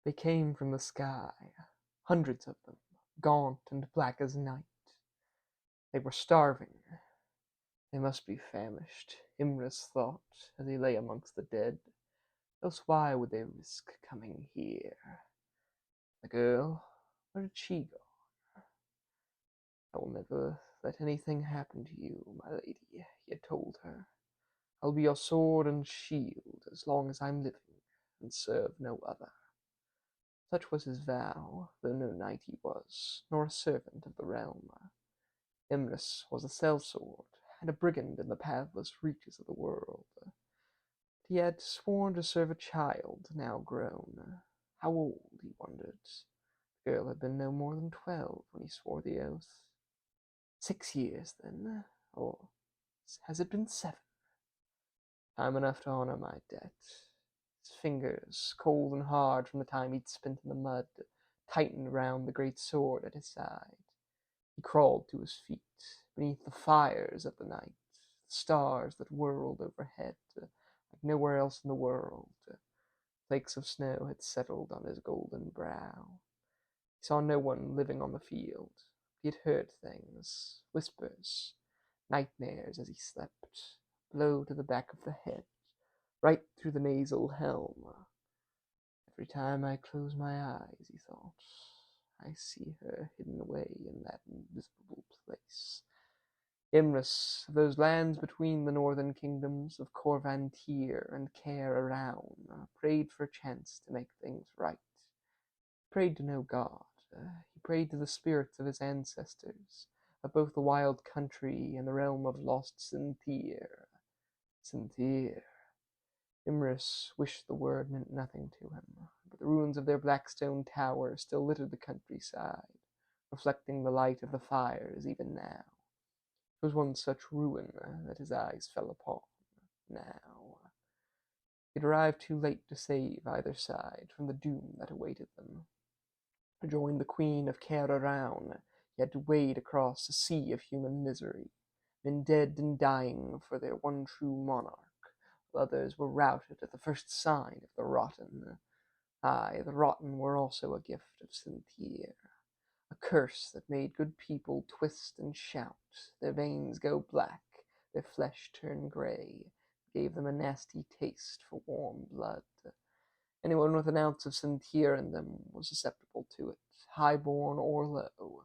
They came from the sky, hundreds of them, gaunt and black as night. They were starving. They must be famished, Imrus thought, as he lay amongst the dead. Else why would they risk coming here? The girl, where did she go? I will never let anything happen to you, my lady, he had told her. I'll be your sword and shield as long as I'm living, and serve no other. Such was his vow, though no knight he was, nor a servant of the realm. Imrus was a sellsword, and a brigand in the pathless reaches of the world. But he had sworn to serve a child, now grown. How old, he wondered. The girl had been no more than 12 when he swore the oath. 6 years, then, or has it been 7? Time enough to honor my debt. His fingers, cold and hard from the time he'd spent in the mud, tightened round the great sword at his side. He crawled to his feet, beneath the fires of the night, the stars that whirled overhead, like nowhere else in the world. Flakes of snow had settled on his golden brow. He saw no one living on the field. He had heard things, whispers, nightmares as he slept, blow to the back of the head, right through the nasal helm. Every time I close my eyes, he thought, I see her hidden away in that invisible place. Imrus, of those lands between the northern kingdoms of Corvantir and Caer Araun, prayed for a chance to make things right. He prayed to no god. He prayed to the spirits of his ancestors, of both the wild country and the realm of lost Sintir. Sintir. Imrus wished the word meant nothing to him, but the ruins of their black stone tower still littered the countryside, reflecting the light of the fires even now. It was one such ruin that his eyes fell upon now. He had arrived too late to save either side from the doom that awaited them. To join the Queen of Caer Araun, he had to wade across a sea of human misery, men dead and dying for their one true monarch, while others were routed at the first sign of the rotten. Aye, the rotten were also a gift of Sintir, a curse that made good people twist and shout, their veins go black, their flesh turn grey, gave them a nasty taste for warm blood. Anyone with an ounce of Sintir in them was susceptible to it, high-born or low.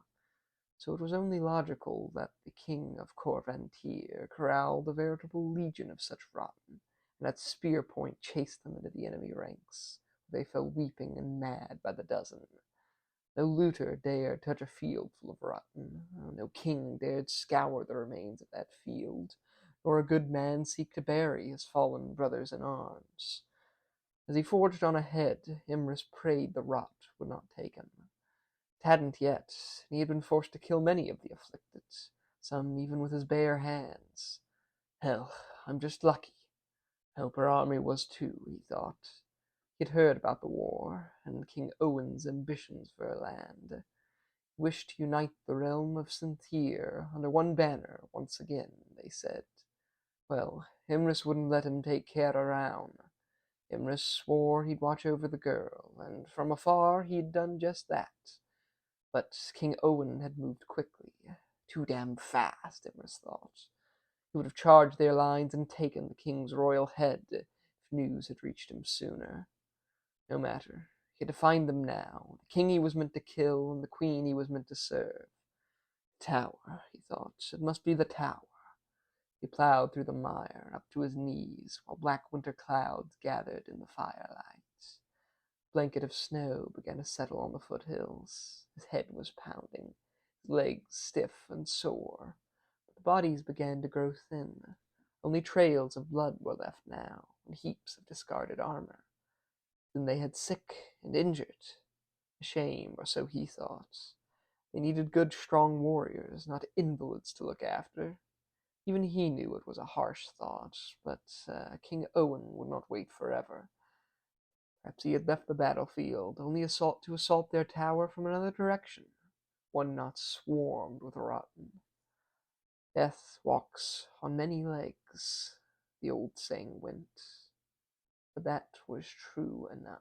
So it was only logical that the king of Corvantir corralled a veritable legion of such rotten, and at spear point chased them into the enemy ranks, where they fell weeping and mad by the dozen. No looter dared touch a field full of rotten. No king dared scour the remains of that field, nor a good man seek to bury his fallen brothers in arms. As he forged on ahead, Imrus prayed the rot would not take him. It hadn't yet, and he had been forced to kill many of the afflicted, some even with his bare hands. Hell, I'm just lucky. I hope her army was too, he thought. He had heard about the war, and King Owen's ambitions for her land. He wished to unite the realm of Sintir under one banner once again, they said. Well, Imrus wouldn't let him take Caer Araun. Imrus swore he'd watch over the girl, and from afar he'd done just that. But King Owen had moved quickly. Too damned fast, Imrus thought. He would have charged their lines and taken the king's royal head if news had reached him sooner. No matter. He had to find them now. The king he was meant to kill, and the queen he was meant to serve. The tower, he thought. It must be the tower. He plowed through the mire, up to his knees, while black winter clouds gathered in the firelight. A blanket of snow began to settle on the foothills. His head was pounding, his legs stiff and sore. But the bodies began to grow thin. Only trails of blood were left now, and heaps of discarded armor. Then they had sick and injured. A shame, or so he thought. They needed good, strong warriors, not invalids to look after. Even he knew it was a harsh thought, but King Owen would not wait forever. Perhaps he had left the battlefield, only to assault their tower from another direction, one not swarmed with rotten. Death walks on many legs, the old saying went, but that was true enough.